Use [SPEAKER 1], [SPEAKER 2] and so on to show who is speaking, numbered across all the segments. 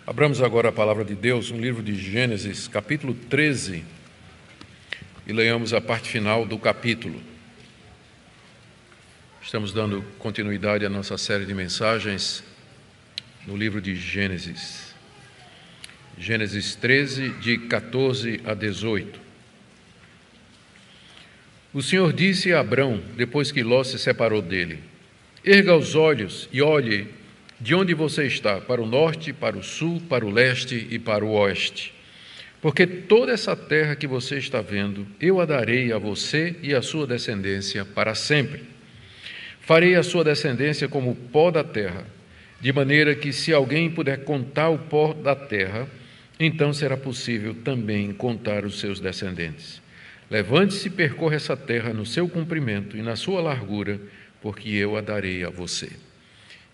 [SPEAKER 1] Abramos agora a palavra de Deus no livro de Gênesis, capítulo 13, e leiamos a parte final do capítulo. Estamos dando continuidade à nossa série de mensagens no livro de Gênesis. Gênesis 13, de 14 a 18. O Senhor disse a Abrão, depois que Ló se separou dele: erga os olhos e olhe de onde você está, para o norte, para o sul, para o leste e para o oeste. Porque toda essa terra que você está vendo, eu a darei a você e à sua descendência para sempre. Farei a sua descendência como o pó da terra, de maneira que, se alguém puder contar o pó da terra, então será possível também contar os seus descendentes. Levante-se e percorra essa terra no seu comprimento e na sua largura, porque eu a darei a você.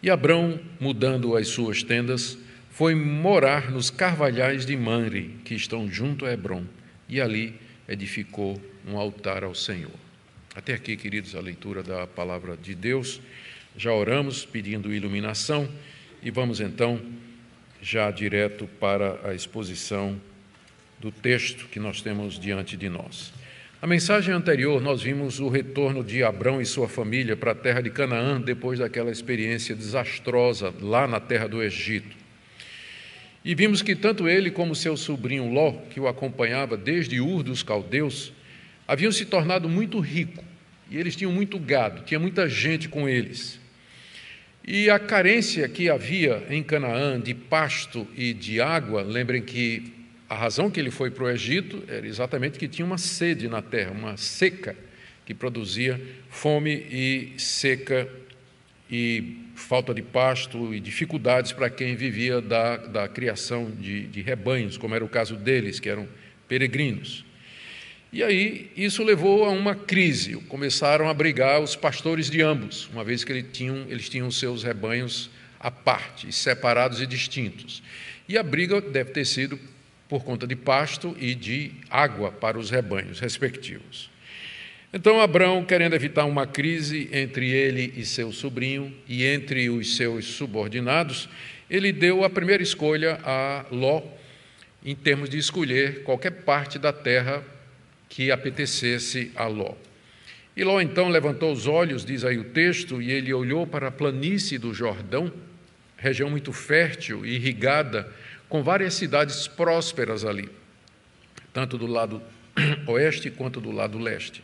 [SPEAKER 1] E Abrão, mudando as suas tendas, foi morar nos carvalhais de Mamre, que estão junto a Hebrom, e ali edificou um altar ao Senhor. Até aqui, queridos, a leitura da palavra de Deus. Já oramos pedindo iluminação e vamos então já direto para a exposição do texto que nós temos diante de nós. Na mensagem anterior, nós vimos o retorno de Abrão e sua família para a terra de Canaã, depois daquela experiência desastrosa lá na terra do Egito. E vimos que tanto ele como seu sobrinho Ló, que o acompanhava desde Ur dos Caldeus, haviam se tornado muito ricos, e eles tinham muito gado, tinha muita gente com eles. E a carência que havia em Canaã de pasto e de água, lembrem que a razão que ele foi para o Egito era exatamente que tinha uma sede na terra, uma seca que produzia fome e seca e falta de pasto e dificuldades para quem vivia da criação de rebanhos, como era o caso deles, que eram peregrinos. E aí isso levou a uma crise, começaram a brigar os pastores de ambos, uma vez que eles tinham seus rebanhos à parte, separados e distintos. E a briga deve ter sido por conta de pasto e de água para os rebanhos respectivos. Então, Abrão, querendo evitar uma crise entre ele e seu sobrinho e entre os seus subordinados, ele deu a primeira escolha a Ló, em termos de escolher qualquer parte da terra que apetecesse a Ló. E Ló, então, levantou os olhos, diz aí o texto, e ele olhou para a planície do Jordão, região muito fértil e irrigada, com várias cidades prósperas ali, tanto do lado oeste quanto do lado leste.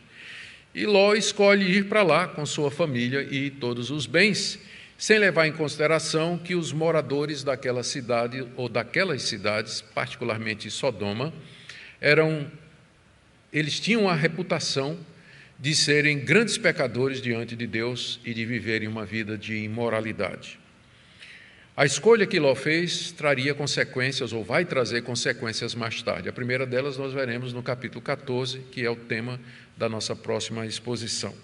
[SPEAKER 1] E Ló escolhe ir para lá com sua família e todos os bens, sem levar em consideração que os moradores daquela cidade ou daquelas cidades, particularmente Sodoma, eles tinham a reputação de serem grandes pecadores diante de Deus e de viverem uma vida de imoralidade. A escolha que Ló fez traria consequências, ou vai trazer consequências mais tarde. A primeira delas nós veremos no capítulo 14, que é o tema da nossa próxima exposição.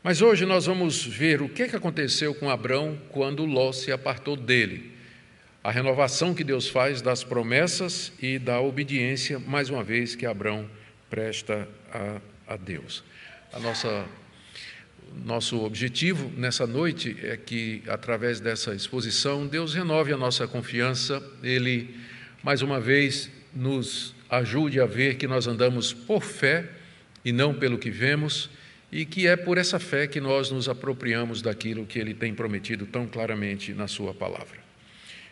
[SPEAKER 1] Mas hoje nós vamos ver o que aconteceu com Abrão quando Ló se apartou dele. A renovação que Deus faz das promessas e da obediência, mais uma vez, que Abrão presta a Deus. Nosso objetivo nessa noite é que, através dessa exposição, Deus renove a nossa confiança, Ele, mais uma vez, nos ajude a ver que nós andamos por fé e não pelo que vemos, e que é por essa fé que nós nos apropriamos daquilo que Ele tem prometido tão claramente na Sua palavra.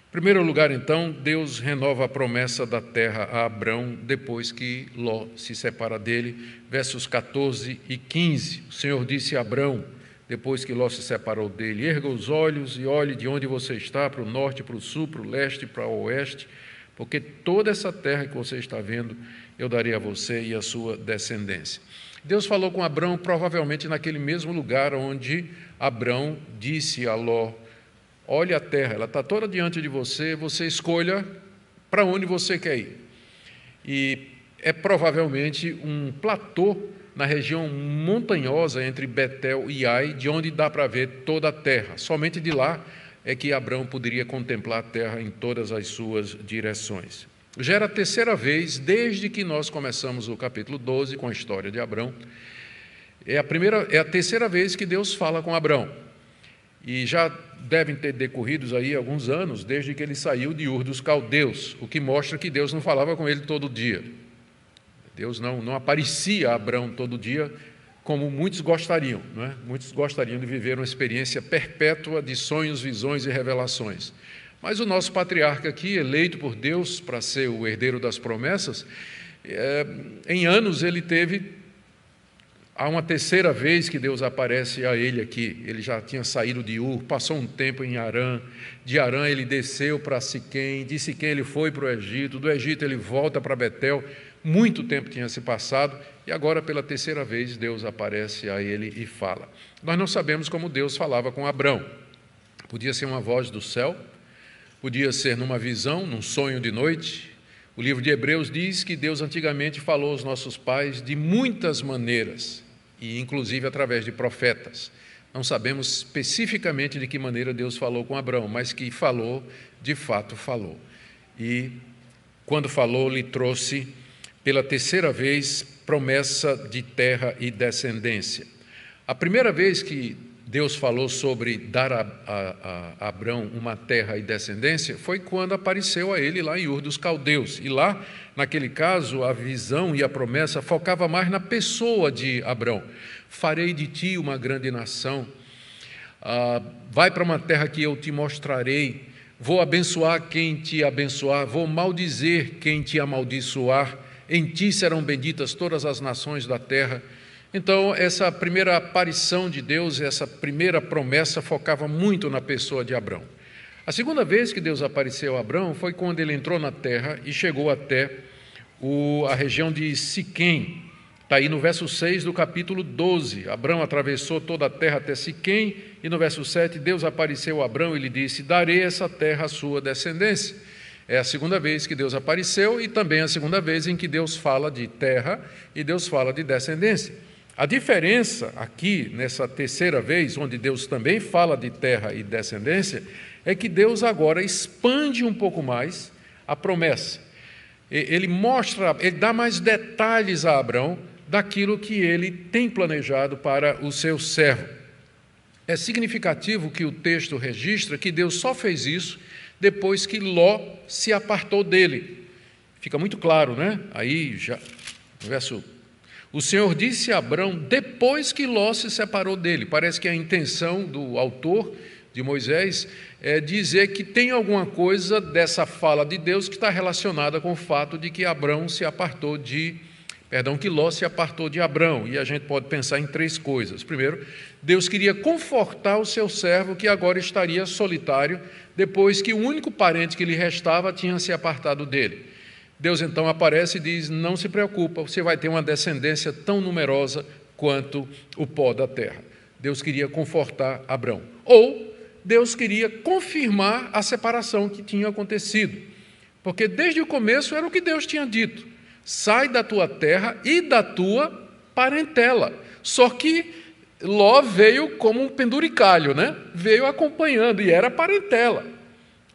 [SPEAKER 1] Em primeiro lugar, então, Deus renova a promessa da terra a Abrão depois que Ló se separa dele, versos 14 e 15. O Senhor disse a Abrão, depois que Ló se separou dele: erga os olhos e olhe de onde você está, para o norte, para o sul, para o leste, para o oeste, porque toda essa terra que você está vendo, eu darei a você e a sua descendência. Deus falou com Abrão provavelmente naquele mesmo lugar onde Abrão disse a Ló: olhe a terra, ela está toda diante de você, você escolha para onde você quer ir. E é provavelmente um platô na região montanhosa entre Betel e Ai, de onde dá para ver toda a terra. Somente de lá é que Abrão poderia contemplar a terra em todas as suas direções. Já era a terceira vez, desde que nós começamos o capítulo 12, com a história de Abrão, é a terceira vez que Deus fala com Abrão. E já devem ter decorrido aí alguns anos desde que ele saiu de Ur dos Caldeus, o que mostra que Deus não falava com ele todo dia. Deus não aparecia a Abrão todo dia, como muitos gostariam, não é? Muitos gostariam de viver uma experiência perpétua de sonhos, visões e revelações. Mas o nosso patriarca aqui, eleito por Deus para ser o herdeiro das promessas, em anos ele teve... Há uma terceira vez que Deus aparece a ele aqui. Ele já tinha saído de Ur, passou um tempo em Harã. De Harã ele desceu para Siquém. De Siquém ele foi para o Egito. Do Egito ele volta para Betel. Muito tempo tinha se passado. E agora, pela terceira vez, Deus aparece a ele e fala. Nós não sabemos como Deus falava com Abrão. Podia ser uma voz do céu. Podia ser numa visão, num sonho de noite. O livro de Hebreus diz que Deus antigamente falou aos nossos pais de muitas maneiras, e inclusive através de profetas. Não sabemos especificamente de que maneira Deus falou com Abrão, mas que falou, de fato falou. E quando falou, lhe trouxe pela terceira vez promessa de terra e descendência. A primeira vez que Deus falou sobre dar a Abrão uma terra e descendência foi quando apareceu a ele lá em Ur dos Caldeus. E lá, naquele caso, a visão e a promessa focava mais na pessoa de Abrão. Farei de ti uma grande nação, vai para uma terra que eu te mostrarei, vou abençoar quem te abençoar, vou maldizer quem te amaldiçoar, em ti serão benditas todas as nações da terra. Então, essa primeira aparição de Deus, essa primeira promessa focava muito na pessoa de Abrão. A segunda vez que Deus apareceu a Abrão foi quando ele entrou na terra e chegou até a região de Siquém. Está aí no verso 6 do capítulo 12. Abrão atravessou toda a terra até Siquém, e no verso 7, Deus apareceu a Abrão e lhe disse: darei essa terra à sua descendência. É a segunda vez que Deus apareceu e também a segunda vez em que Deus fala de terra e Deus fala de descendência. A diferença aqui, nessa terceira vez, onde Deus também fala de terra e descendência, é que Deus agora expande um pouco mais a promessa. Ele dá mais detalhes a Abrão daquilo que ele tem planejado para o seu servo. É significativo que o texto registra que Deus só fez isso depois que Ló se apartou dele. Fica muito claro, né? Aí, já, no verso... O Senhor disse a Abrão depois que Ló se separou dele. Parece que a intenção do autor de Moisés é dizer que tem alguma coisa dessa fala de Deus que está relacionada com o fato de que que Ló se apartou de Abrão. E a gente pode pensar em três coisas. Primeiro, Deus queria confortar o seu servo que agora estaria solitário, depois que o único parente que lhe restava tinha se apartado dele. Deus então aparece e diz: não se preocupa, você vai ter uma descendência tão numerosa quanto o pó da terra. Deus queria confortar Abrão. Ou Deus queria confirmar a separação que tinha acontecido. Porque desde o começo era o que Deus tinha dito: sai da tua terra e da tua parentela. Só que Ló veio como um penduricalho, né? Veio acompanhando, e era parentela.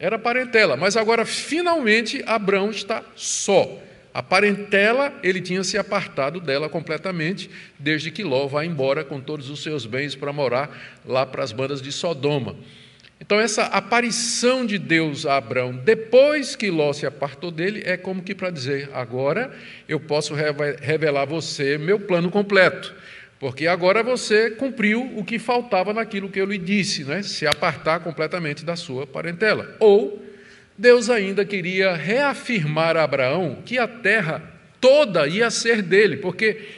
[SPEAKER 1] Era parentela, mas agora finalmente Abrão está só. A parentela, ele tinha se apartado dela completamente, desde que Ló vai embora com todos os seus bens para morar lá para as bandas de Sodoma. Então, essa aparição de Deus a Abrão, depois que Ló se apartou dele, é como que para dizer: agora eu posso revelar a você meu plano completo, porque agora você cumpriu o que faltava naquilo que eu lhe disse, né? Se apartar completamente da sua parentela. Ou Deus ainda queria reafirmar a Abraão que a terra toda ia ser dele, porque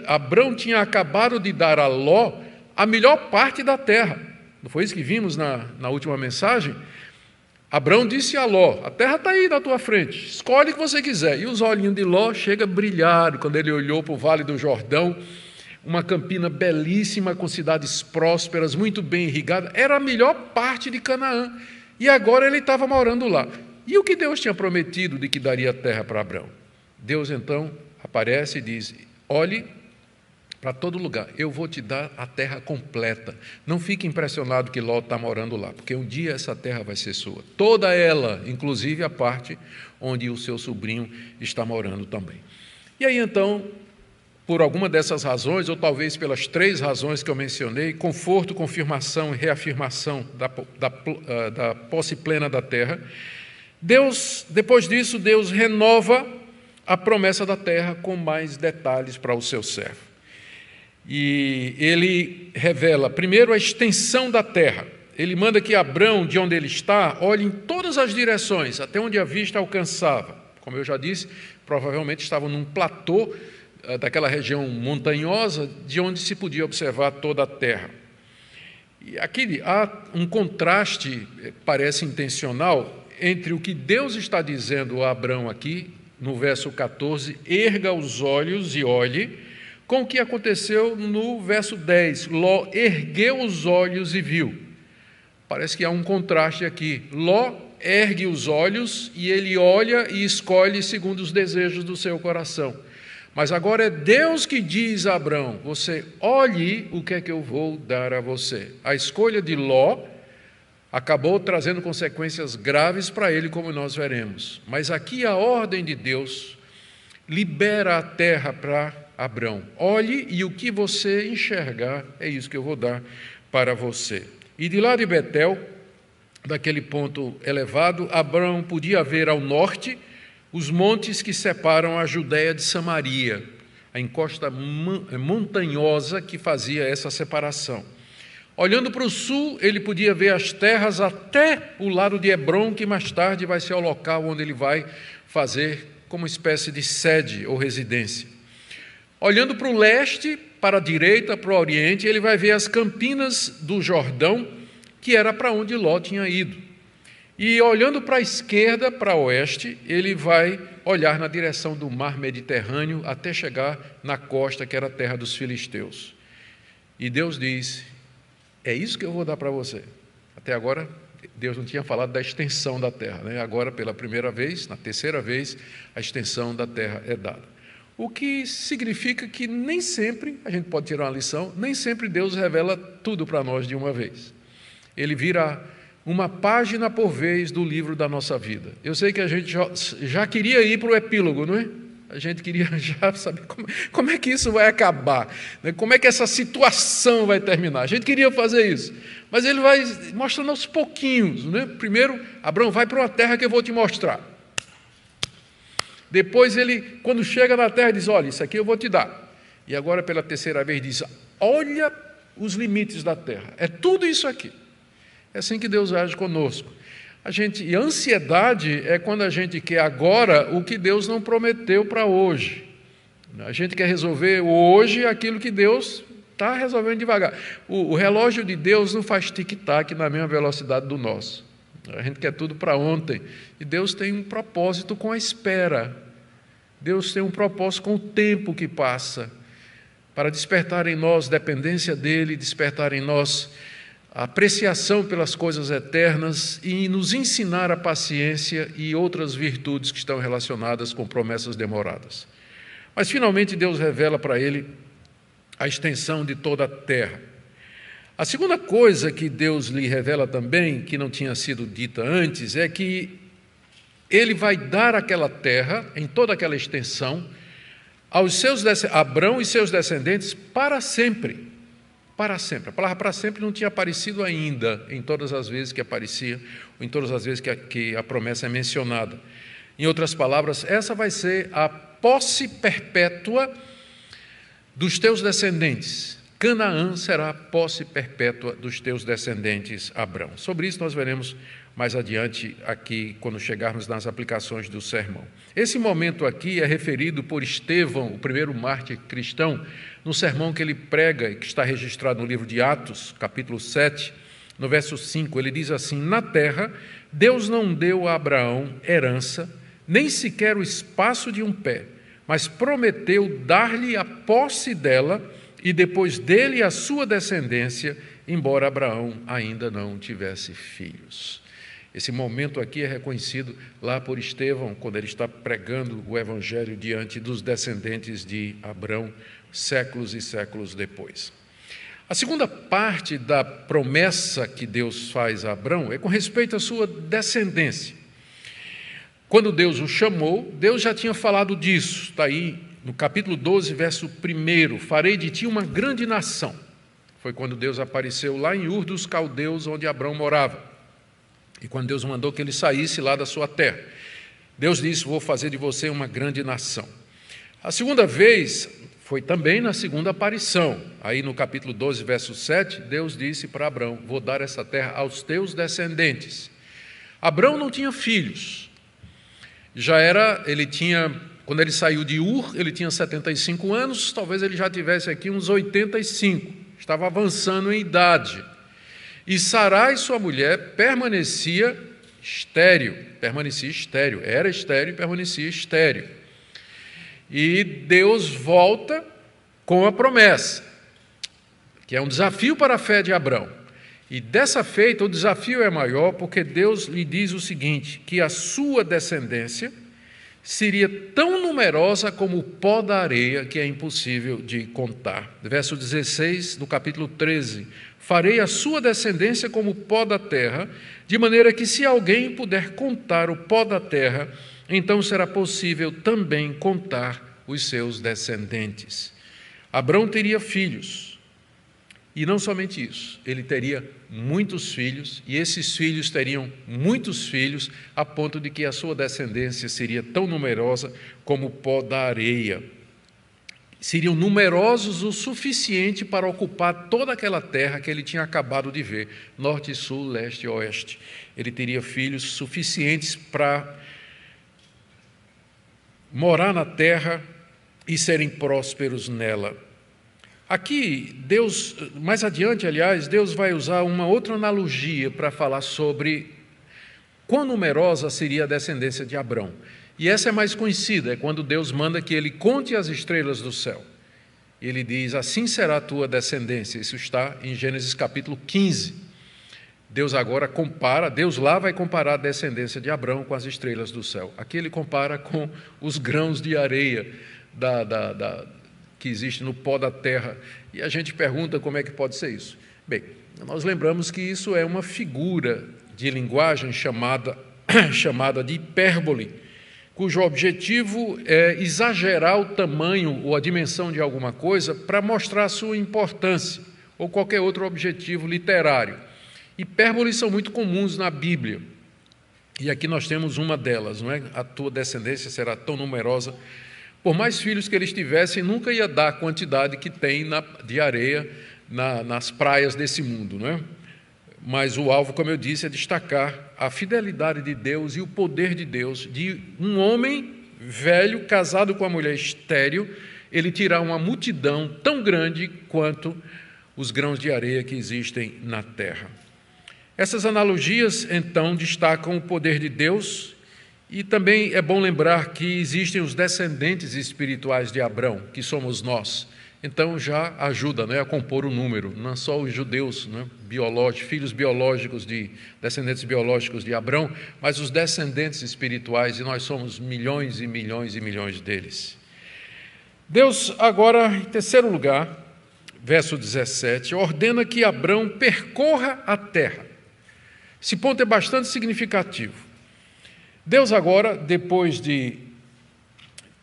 [SPEAKER 1] Abrão tinha acabado de dar a Ló a melhor parte da terra. Não foi isso que vimos na última mensagem? Abrão disse a Ló: a terra está aí na tua frente, escolhe o que você quiser. E os olhinhos de Ló chegam a brilhar quando ele olhou para o Vale do Jordão, uma campina belíssima, com cidades prósperas, muito bem irrigada. Era a melhor parte de Canaã. E agora ele estava morando lá. E o que Deus tinha prometido de que daria a terra para Abrão? Deus então aparece e diz: olhe para todo lugar, eu vou te dar a terra completa. Não fique impressionado que Ló está morando lá, porque um dia essa terra vai ser sua. Toda ela, inclusive a parte onde o seu sobrinho está morando também. E aí então, por alguma dessas razões, ou talvez pelas 3 razões que eu mencionei: conforto, confirmação e reafirmação da posse plena da terra. Depois disso, Deus renova a promessa da terra com mais detalhes para o seu servo. E ele revela, primeiro, a extensão da terra. Ele manda que Abrão, de onde ele está, olhe em todas as direções, até onde a vista alcançava. Como eu já disse, provavelmente estavam num platô daquela região montanhosa, de onde se podia observar toda a terra. E aqui há um contraste, parece intencional, entre o que Deus está dizendo a Abrão aqui, no verso 14, erga os olhos e olhe, com o que aconteceu no verso 10, Ló ergueu os olhos e viu. Parece que há um contraste aqui. Ló ergue os olhos e ele olha e escolhe segundo os desejos do seu coração. Mas agora é Deus que diz a Abrão: você olhe o que é que eu vou dar a você. A escolha de Ló acabou trazendo consequências graves para ele, como nós veremos. Mas aqui a ordem de Deus libera a terra para Abrão. Olhe e o que você enxergar é isso que eu vou dar para você. E de lá de Betel, daquele ponto elevado, Abrão podia ver ao norte os montes que separam a Judéia de Samaria, a encosta montanhosa que fazia essa separação. Olhando para o sul, ele podia ver as terras até o lado de Hebrom, que mais tarde vai ser o local onde ele vai fazer como uma espécie de sede ou residência. Olhando para o leste, para a direita, para o oriente, ele vai ver as campinas do Jordão, que era para onde Ló tinha ido. E olhando para a esquerda, para o oeste, ele vai olhar na direção do mar Mediterrâneo até chegar na costa, que era a terra dos filisteus. E Deus diz: é isso que eu vou dar para você. Até agora, Deus não tinha falado da extensão da terra, né? Agora, pela primeira vez, na terceira vez, a extensão da terra é dada. O que significa que nem sempre, a gente pode tirar uma lição, nem sempre Deus revela tudo para nós de uma vez. Ele vira uma página por vez do livro da nossa vida. Eu sei que a gente já queria ir para o epílogo, não é? A gente queria já saber como é que isso vai acabar, né? Como é que essa situação vai terminar. A gente queria fazer isso, mas ele vai mostrando aos pouquinhos, né? Primeiro, Abrão, vai para uma terra que eu vou te mostrar. Depois ele, quando chega na terra, diz: olha, isso aqui eu vou te dar. E agora, pela terceira vez, diz: olha os limites da terra. É tudo isso aqui. É assim que Deus age conosco. E a ansiedade é quando a gente quer agora o que Deus não prometeu para hoje. A gente quer resolver hoje aquilo que Deus está resolvendo devagar. O relógio de Deus não faz tic-tac na mesma velocidade do nosso. A gente quer tudo para ontem. E Deus tem um propósito com a espera. Deus tem um propósito com o tempo que passa, para despertar em nós dependência dEle, despertar em nós a apreciação pelas coisas eternas e nos ensinar a paciência e outras virtudes que estão relacionadas com promessas demoradas. Mas, finalmente, Deus revela para ele a extensão de toda a terra. A segunda coisa que Deus lhe revela também, que não tinha sido dita antes, é que ele vai dar aquela terra, em toda aquela extensão, Abrão e seus descendentes para sempre. Para sempre. A palavra para sempre não tinha aparecido ainda em todas as vezes que aparecia, ou em todas as vezes que a promessa é mencionada. Em outras palavras, essa vai ser a posse perpétua dos teus descendentes. Canaã será a posse perpétua dos teus descendentes, Abrão. Sobre isso nós veremos mais adiante aqui, quando chegarmos nas aplicações do sermão. Esse momento aqui é referido por Estevão, o primeiro mártir cristão, no sermão que ele prega e que está registrado no livro de Atos, capítulo 7, no verso 5, ele diz assim: na terra, Deus não deu a Abraão herança, nem sequer o espaço de um pé, mas prometeu dar-lhe a posse dela e depois dele a sua descendência, embora Abraão ainda não tivesse filhos. Esse momento aqui é reconhecido lá por Estevão, quando ele está pregando o Evangelho diante dos descendentes de Abrão, séculos e séculos depois. A segunda parte da promessa que Deus faz a Abrão é com respeito à sua descendência. Quando Deus o chamou, Deus já tinha falado disso, está aí no capítulo 12, verso 1, farei de ti uma grande nação. Foi quando Deus apareceu lá em Ur dos Caldeus, onde Abrão morava. E quando Deus mandou que ele saísse lá da sua terra. Deus disse, vou fazer de você uma grande nação. A segunda vez foi também na segunda aparição. Aí no capítulo 12, verso 7, Deus disse para Abrão, vou dar essa terra aos teus descendentes. Abrão não tinha filhos. Quando ele saiu de Ur, ele tinha 75 anos, talvez ele já tivesse aqui uns 85. Estava avançando em idade. E Sarai, sua mulher, permanecia estéril, era estéril e permanecia estéril. E Deus volta com a promessa, que é um desafio para a fé de Abrão. E dessa feita, o desafio é maior, porque Deus lhe diz o seguinte, que a sua descendência seria tão numerosa como o pó da areia, que é impossível de contar. Verso 16 do capítulo 13. Farei a sua descendência como o pó da terra, de maneira que se alguém puder contar o pó da terra, então será possível também contar os seus descendentes. Abrão teria filhos, e não somente isso, ele teria muitos filhos, e esses filhos teriam muitos filhos, a ponto de que a sua descendência seria tão numerosa como o pó da areia. Seriam numerosos o suficiente para ocupar toda aquela terra que ele tinha acabado de ver, norte, sul, leste e oeste. Ele teria filhos suficientes para morar na terra e serem prósperos nela. Aqui, Deus, mais adiante, aliás, Deus vai usar uma outra analogia para falar sobre quão numerosa seria a descendência de Abrão. E essa é mais conhecida, é quando Deus manda que ele conte as estrelas do céu. Ele diz, assim será a tua descendência. Isso está em Gênesis capítulo 15. Deus agora compara, Deus lá vai comparar a descendência de Abrão com as estrelas do céu. Aqui ele compara com os grãos de areia que existe no pó da terra. E a gente pergunta como é que pode ser isso. Bem, nós lembramos que isso é uma figura de linguagem chamada de hipérbole, cujo objetivo é exagerar o tamanho ou a dimensão de alguma coisa para mostrar a sua importância, ou qualquer outro objetivo literário. Hipérboles são muito comuns na Bíblia, e aqui nós temos uma delas, não é? A tua descendência será tão numerosa, por mais filhos que eles tivessem, nunca ia dar a quantidade que tem de areia nas praias desse mundo, não é? Mas o alvo, como eu disse, é destacar a fidelidade de Deus e o poder de Deus, de um homem velho, casado com uma mulher estéril, ele tirar uma multidão tão grande quanto os grãos de areia que existem na terra. Essas analogias, então, destacam o poder de Deus, e também é bom lembrar que existem os descendentes espirituais de Abrão, que somos nós. Então já ajuda, a compor o número, não só os judeus, filhos biológicos, descendentes biológicos de Abrão, mas os descendentes espirituais, e nós somos milhões e milhões e milhões deles. Deus agora, em terceiro lugar, verso 17, ordena que Abrão percorra a terra. Esse ponto é bastante significativo. Deus agora, depois de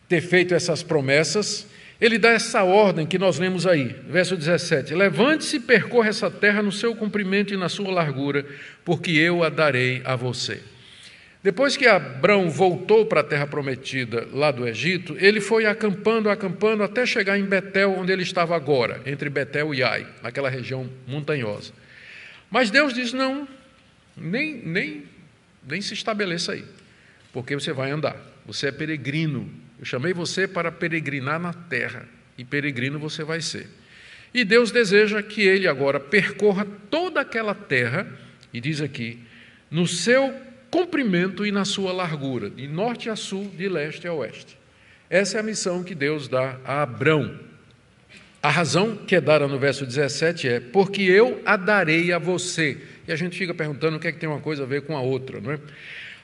[SPEAKER 1] ter feito essas promessas, ele dá essa ordem que nós lemos aí, verso 17, levante-se e percorra essa terra no seu comprimento e na sua largura, porque eu a darei a você. Depois que Abrão voltou para a terra prometida lá do Egito, ele foi acampando, até chegar em Betel, onde ele estava agora, entre Betel e Ai, naquela região montanhosa. Mas Deus diz, não, nem se estabeleça aí, porque você vai andar, você é peregrino. Eu chamei você para peregrinar na terra, e peregrino você vai ser. E Deus deseja que ele agora percorra toda aquela terra, e diz aqui, no seu comprimento e na sua largura, de norte a sul, de leste a oeste. Essa é a missão que Deus dá a Abrão. A razão que é dada no verso 17 é, porque eu a darei a você. E a gente fica perguntando o que é que tem uma coisa a ver com a outra, não é?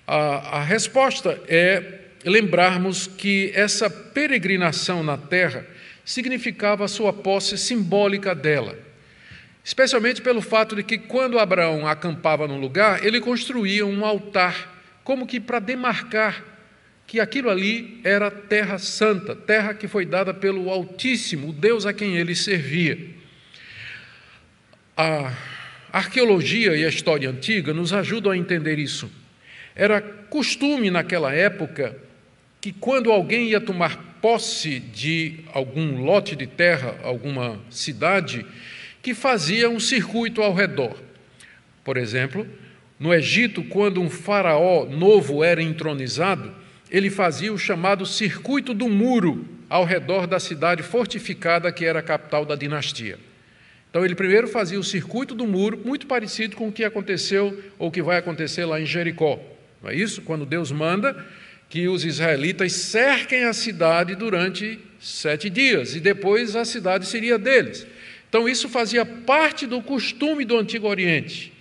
[SPEAKER 1] A resposta é lembrarmos que essa peregrinação na terra significava a sua posse simbólica dela, especialmente pelo fato de que quando Abraão acampava num lugar, ele construía um altar, como que para demarcar que aquilo ali era terra santa, terra que foi dada pelo Altíssimo, o Deus a quem ele servia. A arqueologia e a história antiga nos ajudam a entender isso. Era costume naquela época que quando alguém ia tomar posse de algum lote de terra, alguma cidade, que fazia um circuito ao redor. Por exemplo, no Egito, quando um faraó novo era entronizado, ele fazia o chamado circuito do muro ao redor da cidade fortificada que era a capital da dinastia. Então, ele primeiro fazia o circuito do muro, muito parecido com o que aconteceu ou que vai acontecer lá em Jericó. Não é isso? Quando Deus manda que os israelitas cerquem a cidade durante 7 dias, e depois a cidade seria deles. Então, isso fazia parte do costume do Antigo Oriente,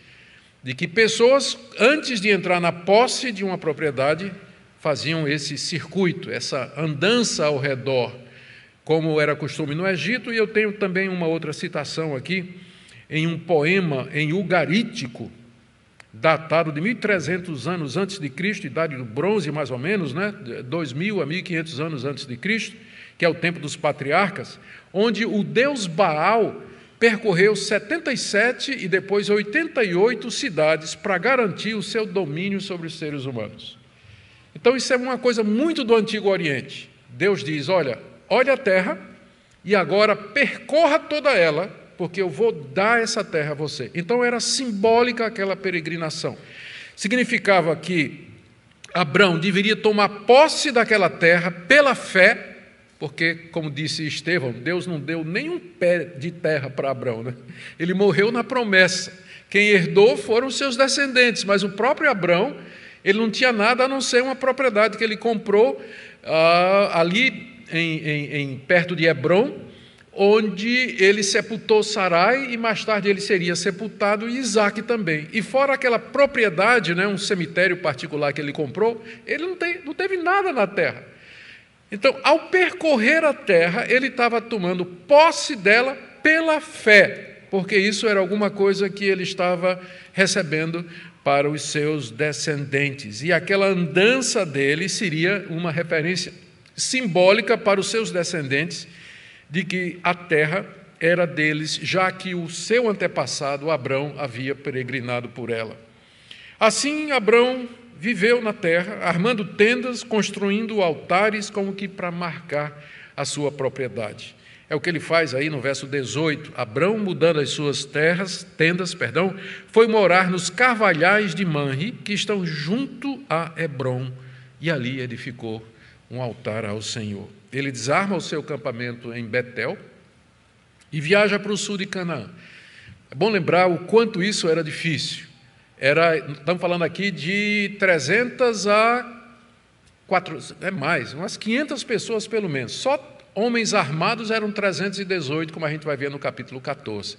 [SPEAKER 1] de que pessoas, antes de entrar na posse de uma propriedade, faziam esse circuito, essa andança ao redor, como era costume no Egito. E eu tenho também uma outra citação aqui, em um poema em ugarítico, datado de 1.300 anos antes de Cristo, idade do bronze mais ou menos, 2.000 a 1.500 anos antes de Cristo, que é o tempo dos patriarcas, onde o deus Baal percorreu 77 e depois 88 cidades para garantir o seu domínio sobre os seres humanos. Então isso é uma coisa muito do Antigo Oriente. Deus diz, olha a terra e agora percorra toda ela, porque eu vou dar essa terra a você. Então era simbólica aquela peregrinação. Significava que Abrão deveria tomar posse daquela terra pela fé, porque, como disse Estevão, Deus não deu nenhum pé de terra para Abrão, Ele morreu na promessa. Quem herdou foram os seus descendentes, mas o próprio Abrão, ele não tinha nada a não ser uma propriedade que ele comprou ali perto de Hebrom, onde ele sepultou Sarai e mais tarde ele seria sepultado, e Isaque também. E fora aquela propriedade, um cemitério particular que ele comprou, ele não teve nada na terra. Então, ao percorrer a terra, ele estava tomando posse dela pela fé, porque isso era alguma coisa que ele estava recebendo para os seus descendentes. E aquela andança dele seria uma referência simbólica para os seus descendentes, de que a terra era deles, já que o seu antepassado, Abrão, havia peregrinado por ela. Assim, Abrão viveu na terra, armando tendas, construindo altares, como que para marcar a sua propriedade. É o que ele faz aí no verso 18. Abrão, mudando as suas tendas, foi morar nos carvalhais de Manre, que estão junto a Hebrom, e ali edificou um altar ao Senhor. Ele desarma o seu acampamento em Betel e viaja para o sul de Canaã. É bom lembrar o quanto isso era difícil. Estamos falando aqui de 300 a 400, umas 500 pessoas pelo menos. Só homens armados eram 318, como a gente vai ver no capítulo 14.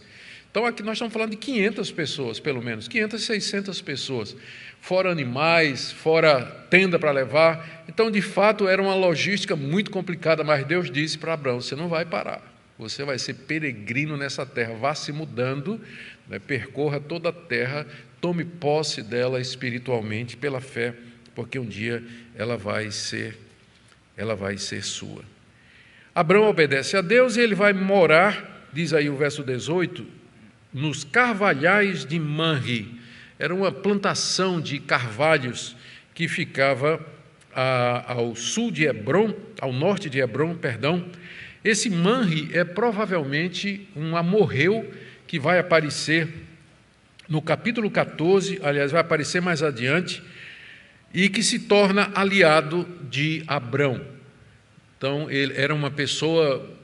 [SPEAKER 1] Então aqui nós estamos falando de 500 pessoas, pelo menos, 500, 600 pessoas, fora animais, fora tenda para levar. Então, de fato, era uma logística muito complicada, mas Deus disse para Abraão, você não vai parar, você vai ser peregrino nessa terra, vá se mudando, percorra toda a terra, tome posse dela espiritualmente pela fé, porque um dia ela vai ser sua. Abraão obedece a Deus e ele vai morar, diz aí o verso 18, nos carvalhais de Manre. Era uma plantação de carvalhos que ficava ao sul de Hebrom, ao norte de Hebrom, Esse Manre é provavelmente um amorreu que vai aparecer no capítulo 14, aliás, vai aparecer mais adiante, e que se torna aliado de Abrão. Então, ele era uma pessoa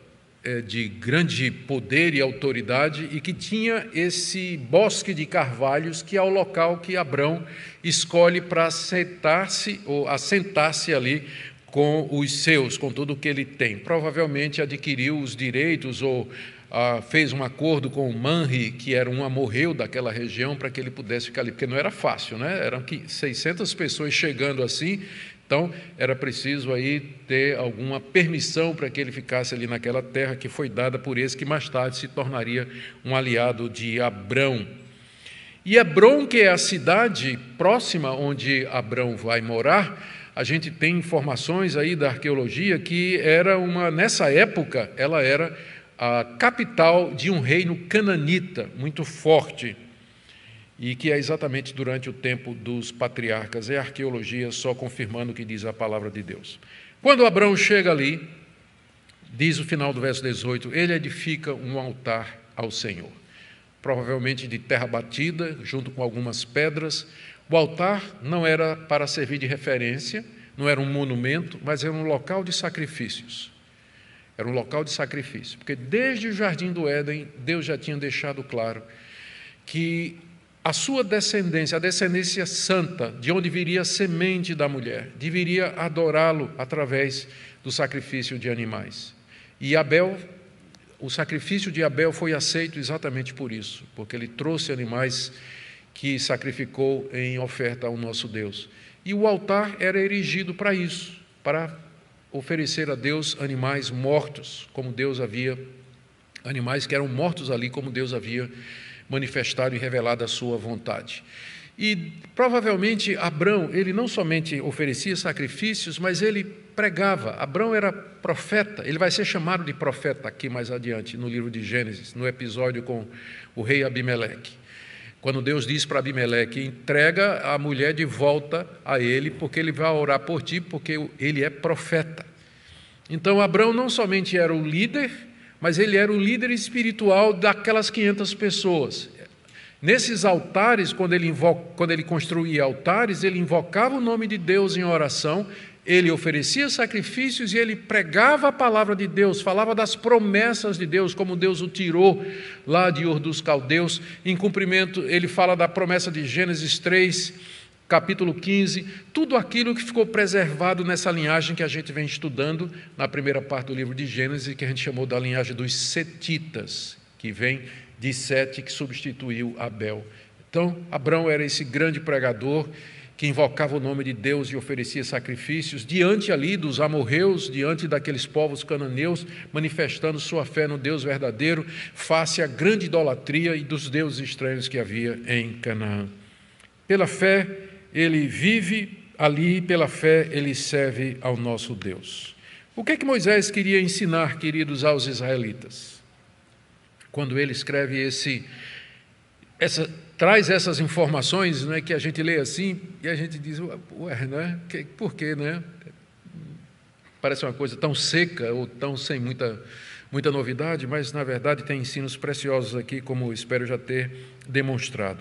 [SPEAKER 1] de grande poder e autoridade e que tinha esse bosque de carvalhos, que é o local que Abrão escolhe para assentar-se ali com os seus, com tudo o que ele tem. Provavelmente adquiriu os direitos ou fez um acordo com o Manre, que era um amorreu daquela região, para que ele pudesse ficar ali, porque não era fácil, Eram 600 pessoas chegando assim. Então, era preciso aí ter alguma permissão para que ele ficasse ali naquela terra que foi dada por esse que mais tarde se tornaria um aliado de Abrão. E Hebrom, que é a cidade próxima onde Abrão vai morar, A gente tem informações aí da arqueologia que nessa época, ela era a capital de um reino cananita muito forte, e que é exatamente durante o tempo dos patriarcas. É a arqueologia só confirmando o que diz a palavra de Deus. Quando Abrão chega ali, diz o final do verso 18, ele edifica um altar ao Senhor, provavelmente de terra batida, junto com algumas pedras. O altar não era para servir de referência, não era um monumento, mas era um local de sacrifícios. Era um local de sacrifício, porque desde o Jardim do Éden, Deus já tinha deixado claro que a sua descendência, a descendência santa, de onde viria a semente da mulher, deveria adorá-lo através do sacrifício de animais. E o sacrifício de Abel foi aceito exatamente por isso, porque ele trouxe animais que sacrificou em oferta ao nosso Deus. E o altar era erigido para isso, para oferecer a Deus animais mortos, animais que eram mortos ali, como Deus havia manifestado e revelado a sua vontade. E provavelmente Abrão, ele não somente oferecia sacrifícios, mas ele pregava. Abrão era profeta, ele vai ser chamado de profeta aqui mais adiante, no livro de Gênesis, no episódio com o rei Abimeleque. Quando Deus diz para Abimeleque, entrega a mulher de volta a ele, porque ele vai orar por ti, porque ele é profeta. Então Abrão não somente era o líder, mas ele era o líder espiritual daquelas 500 pessoas. Nesses altares, quando ele construía altares, ele invocava o nome de Deus em oração, ele oferecia sacrifícios e ele pregava a palavra de Deus, falava das promessas de Deus, como Deus o tirou lá de Ur dos Caldeus. Em cumprimento, ele fala da promessa de Gênesis 3, capítulo 15, tudo aquilo que ficou preservado nessa linhagem que a gente vem estudando na primeira parte do livro de Gênesis, que a gente chamou da linhagem dos setitas, que vem de Sete, que substituiu Abel. Então, Abrão era esse grande pregador que invocava o nome de Deus e oferecia sacrifícios diante ali dos amorreus, diante daqueles povos cananeus, manifestando sua fé no Deus verdadeiro, face à grande idolatria e dos deuses estranhos que havia em Canaã. Pela fé, ele vive ali, pela fé, ele serve ao nosso Deus. O que é que Moisés queria ensinar, queridos, aos israelitas? Quando ele escreve traz essas informações, né, que a gente lê assim, e a gente diz, ué, né? Por quê, né? Parece uma coisa tão seca, ou tão sem muita novidade, mas, na verdade, tem ensinos preciosos aqui, como espero já ter demonstrado.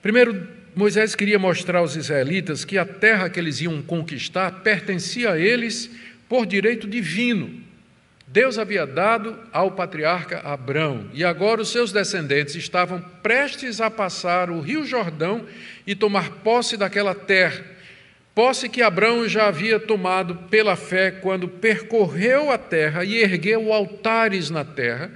[SPEAKER 1] Primeiro, Moisés queria mostrar aos israelitas que a terra que eles iam conquistar pertencia a eles por direito divino. Deus havia dado ao patriarca Abrão, e agora os seus descendentes estavam prestes a passar o rio Jordão e tomar posse daquela terra, posse que Abrão já havia tomado pela fé quando percorreu a terra e ergueu altares na terra,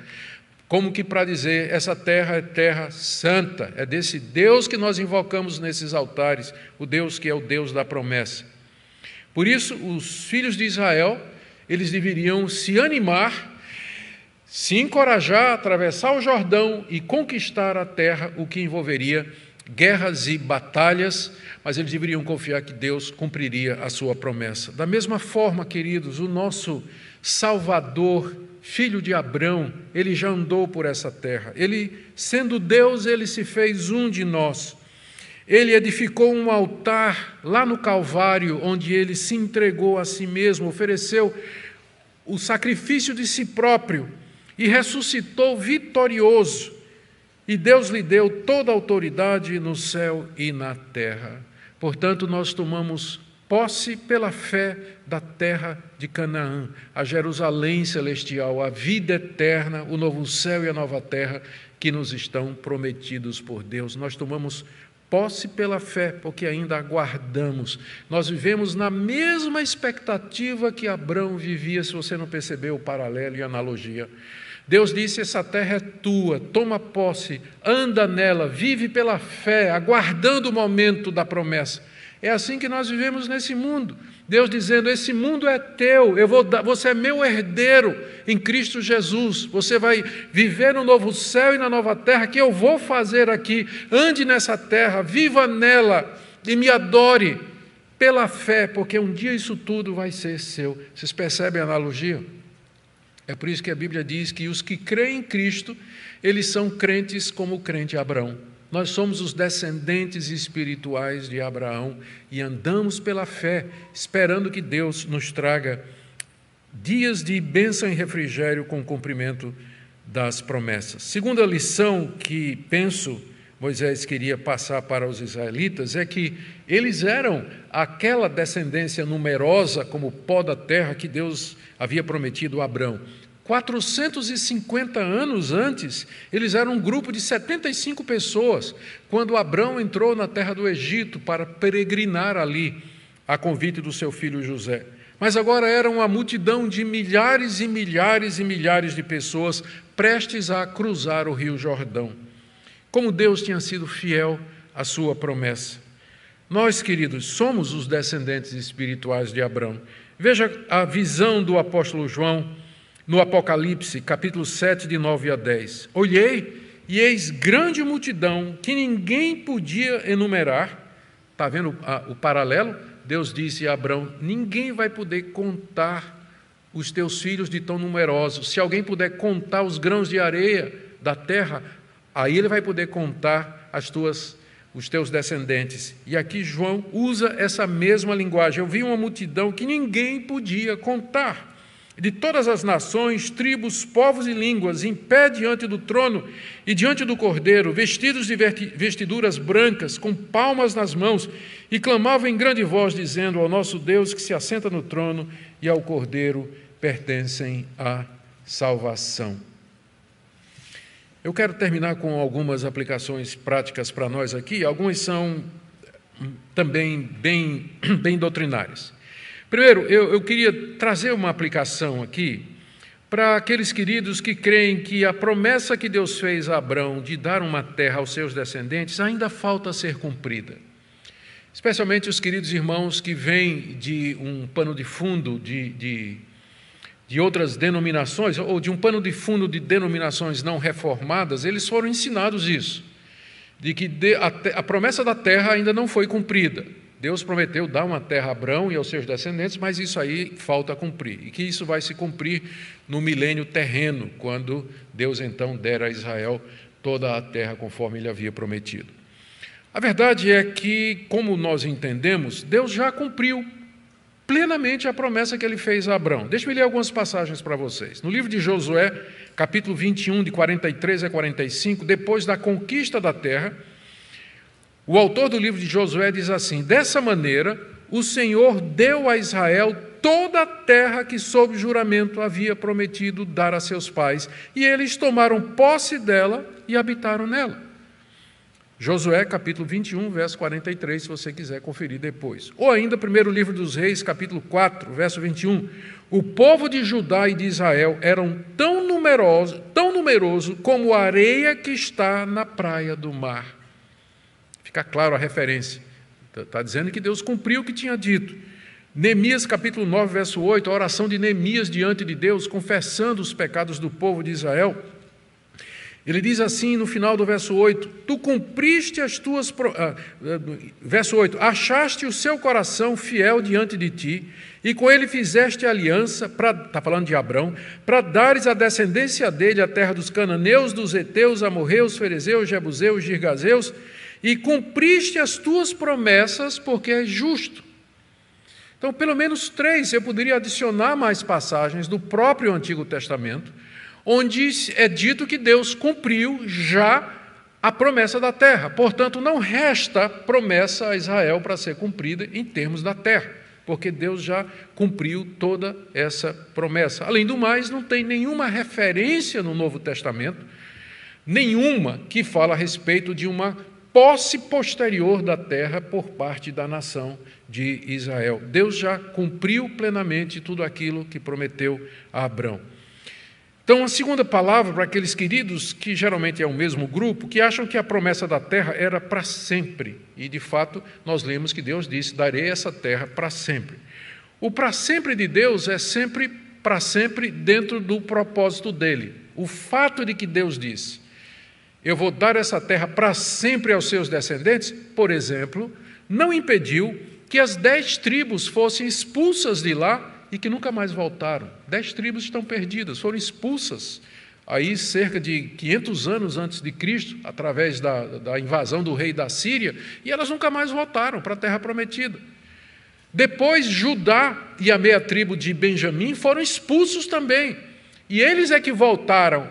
[SPEAKER 1] como que para dizer, essa terra é terra santa, é desse Deus que nós invocamos nesses altares, o Deus que é o Deus da promessa. Por isso, os filhos de Israel, eles deveriam se animar, se encorajar a atravessar o Jordão e conquistar a terra, o que envolveria guerras e batalhas, mas eles deveriam confiar que Deus cumpriria a sua promessa. Da mesma forma, queridos, o nosso Salvador, filho de Abrão, ele já andou por essa terra. Ele, sendo Deus, ele se fez um de nós. Ele edificou um altar lá no Calvário, onde ele se entregou a si mesmo, ofereceu o sacrifício de si próprio e ressuscitou vitorioso. E Deus lhe deu toda a autoridade no céu e na terra. Portanto, nós tomamos posse pela fé da terra de Canaã, a Jerusalém celestial, a vida eterna, o novo céu e a nova terra que nos estão prometidos por Deus. Nós tomamos posse pela fé, porque ainda aguardamos. Nós vivemos na mesma expectativa que Abrão vivia, se você não percebeu o paralelo e a analogia. Deus disse, essa terra é tua, toma posse, anda nela, vive pela fé, aguardando o momento da promessa. É assim que nós vivemos nesse mundo. Deus dizendo, esse mundo é teu, você é meu herdeiro em Cristo Jesus. Você vai viver no novo céu e na nova terra que eu vou fazer aqui. Ande nessa terra, viva nela e me adore. pela fé, porque um dia isso tudo vai ser seu. Vocês percebem a analogia? É por isso que a Bíblia diz que os que creem em Cristo, eles são crentes como o crente Abraão. Nós somos os descendentes espirituais de Abraão e andamos pela fé, esperando que Deus nos traga dias de bênção e refrigério com o cumprimento das promessas. Segunda lição que penso Moisés queria passar para os israelitas é que eles eram aquela descendência numerosa como o pó da terra que Deus havia prometido a Abraão. 450 anos antes, eles eram um grupo de 75 pessoas, quando Abraão entrou na terra do Egito para peregrinar ali, a convite do seu filho José. Mas agora era uma multidão de milhares e milhares e milhares de pessoas prestes a cruzar o rio Jordão. Como Deus tinha sido fiel à sua promessa. Nós, queridos, somos os descendentes espirituais de Abraão. Veja a visão do apóstolo João no Apocalipse, capítulo 7, de 9 a 10. Olhei, e eis grande multidão que ninguém podia enumerar. Está vendo o paralelo? Deus disse a Abraão, ninguém vai poder contar os teus filhos de tão numerosos. Se alguém puder contar os grãos de areia da terra, aí ele vai poder contar os teus descendentes. E aqui João usa essa mesma linguagem. Eu vi uma multidão que ninguém podia contar, de todas as nações, tribos, povos e línguas, em pé diante do trono e diante do Cordeiro, vestidos de vestiduras brancas, com palmas nas mãos, e clamavam em grande voz, dizendo ao nosso Deus que se assenta no trono e ao Cordeiro pertencem a salvação. Eu quero terminar com algumas aplicações práticas para nós aqui. Algumas são também bem doutrinárias. Primeiro, eu queria trazer uma aplicação aqui para aqueles queridos que creem que a promessa que Deus fez a Abraão de dar uma terra aos seus descendentes ainda falta ser cumprida. Especialmente os queridos irmãos que vêm de um pano de fundo de outras denominações, ou de um pano de fundo de denominações não reformadas, eles foram ensinados isso, de que a promessa da terra ainda não foi cumprida. Deus prometeu dar uma terra a Abraão e aos seus descendentes, mas isso aí falta cumprir, e que isso vai se cumprir no milênio terreno, quando Deus então der a Israel toda a terra conforme ele havia prometido. A verdade é que, como nós entendemos, Deus já cumpriu plenamente a promessa que ele fez a Abraão. Deixe-me ler algumas passagens para vocês. No livro de Josué, capítulo 21, de 43 a 45, depois da conquista da terra, o autor do livro de Josué diz assim: dessa maneira, o Senhor deu a Israel toda a terra que sob juramento havia prometido dar a seus pais, e eles tomaram posse dela e habitaram nela. Josué, capítulo 21, verso 43, se você quiser conferir depois. Ou ainda, primeiro livro dos Reis, capítulo 4, verso 21. O povo de Judá e de Israel eram tão numeroso como a areia que está na praia do mar. Fica claro a referência. Está dizendo que Deus cumpriu o que tinha dito. Neemias, capítulo 9, verso 8, a oração de Neemias diante de Deus, confessando os pecados do povo de Israel. Ele diz assim no final do verso 8, tu cumpriste as tuas... verso 8, achaste o seu coração fiel diante de ti, e com ele fizeste aliança, está falando de Abrão, para dares à descendência dele a terra dos cananeus, dos heteus, amorreus, ferezeus, jebuseus, girgazeus, e cumpriste as tuas promessas, porque és justo. Então, pelo menos 3, eu poderia adicionar mais passagens do próprio Antigo Testamento, onde é dito que Deus cumpriu já a promessa da terra. Portanto, não resta promessa a Israel para ser cumprida em termos da terra, porque Deus já cumpriu toda essa promessa. Além do mais, não tem nenhuma referência no Novo Testamento, nenhuma que fala a respeito de uma posse posterior da terra por parte da nação de Israel. Deus já cumpriu plenamente tudo aquilo que prometeu a Abrão. Então, a segunda palavra para aqueles queridos, que geralmente é o mesmo grupo, que acham que a promessa da terra era para sempre. E, de fato, nós lemos que Deus disse, darei essa terra para sempre. O para sempre de Deus é sempre para sempre dentro do propósito dele. O fato de que Deus disse, eu vou dar essa terra para sempre aos seus descendentes, por exemplo, não impediu que as 10 tribos fossem expulsas de lá e que nunca mais voltaram. 10 tribos estão perdidas, foram expulsas aí cerca de 500 anos antes de Cristo, através da invasão do rei da Síria, e elas nunca mais voltaram para a terra prometida. Depois, Judá e a meia tribo de Benjamim foram expulsos também, e eles é que voltaram,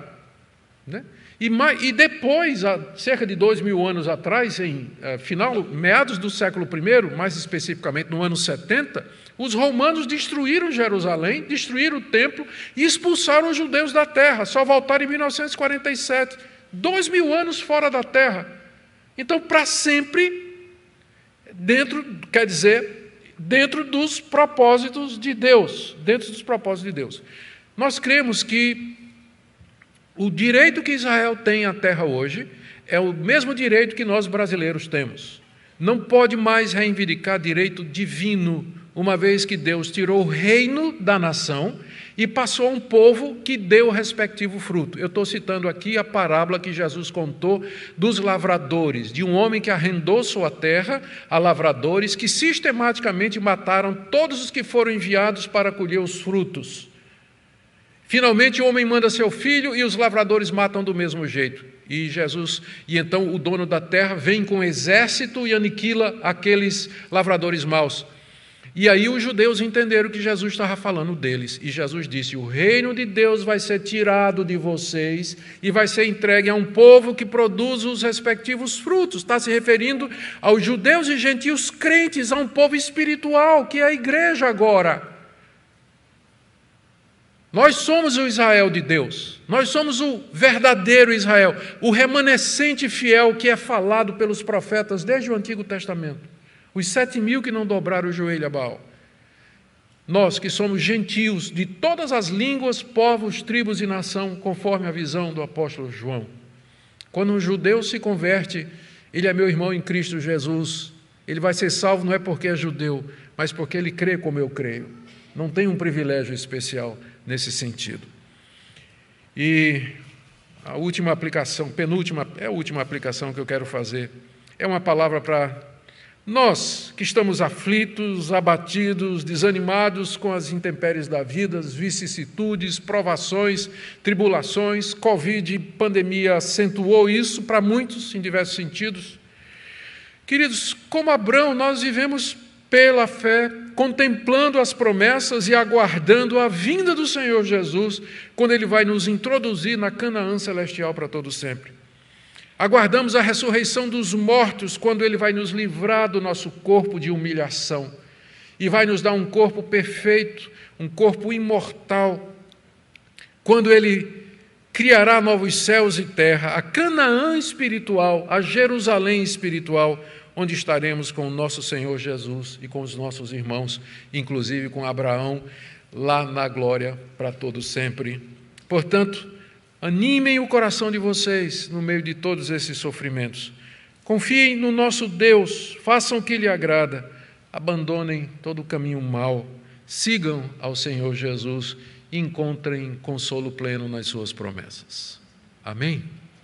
[SPEAKER 1] né? E depois, há cerca de 2000 anos atrás, meados do século I, mais especificamente no ano 70, os romanos destruíram Jerusalém, destruíram o templo e expulsaram os judeus da terra. Só voltaram em 1947, 2000 anos fora da terra. Então, para sempre, dentro dos propósitos de Deus, Nós cremos que o direito que Israel tem à terra hoje é o mesmo direito que nós brasileiros temos. Não pode mais reivindicar direito divino, uma vez que Deus tirou o reino da nação e passou a um povo que deu o respectivo fruto. Eu estou citando aqui a parábola que Jesus contou dos lavradores, de um homem que arrendou sua terra a lavradores que sistematicamente mataram todos os que foram enviados para colher os frutos. Finalmente o homem manda seu filho e os lavradores matam do mesmo jeito. E então o dono da terra vem com um exército e aniquila aqueles lavradores maus. E aí os judeus entenderam que Jesus estava falando deles. E Jesus disse: o reino de Deus vai ser tirado de vocês e vai ser entregue a um povo que produz os respectivos frutos. Está se referindo aos judeus e gentios crentes, a um povo espiritual, que é a igreja agora. Nós somos o Israel de Deus, nós somos o verdadeiro Israel, o remanescente fiel que é falado pelos profetas desde o Antigo Testamento, os 7.000 que não dobraram o joelho a Baal. Nós que somos gentios de todas as línguas, povos, tribos e nação, conforme a visão do apóstolo João. Quando um judeu se converte, ele é meu irmão em Cristo Jesus, ele vai ser salvo não é porque é judeu, mas porque ele crê como eu creio. Não tem um privilégio especial nesse sentido. E a última aplicação, a última aplicação que eu quero fazer, é uma palavra para nós que estamos aflitos, abatidos, desanimados com as intempéries da vida, as vicissitudes, provações, tribulações. Covid, pandemia acentuou isso para muitos, em diversos sentidos. Queridos, como Abrão, nós vivemos pela fé, contemplando as promessas e aguardando a vinda do Senhor Jesus, quando Ele vai nos introduzir na Canaã celestial para todo sempre. Aguardamos a ressurreição dos mortos, quando Ele vai nos livrar do nosso corpo de humilhação e vai nos dar um corpo perfeito, um corpo imortal, quando Ele criará novos céus e terra, a Canaã espiritual, a Jerusalém espiritual, onde estaremos com o nosso Senhor Jesus e com os nossos irmãos, inclusive com Abraão, lá na glória para todo sempre. Portanto, animem o coração de vocês no meio de todos esses sofrimentos. Confiem no nosso Deus, façam o que lhe agrada, abandonem todo o caminho mau, sigam ao Senhor Jesus e encontrem consolo pleno nas suas promessas. Amém?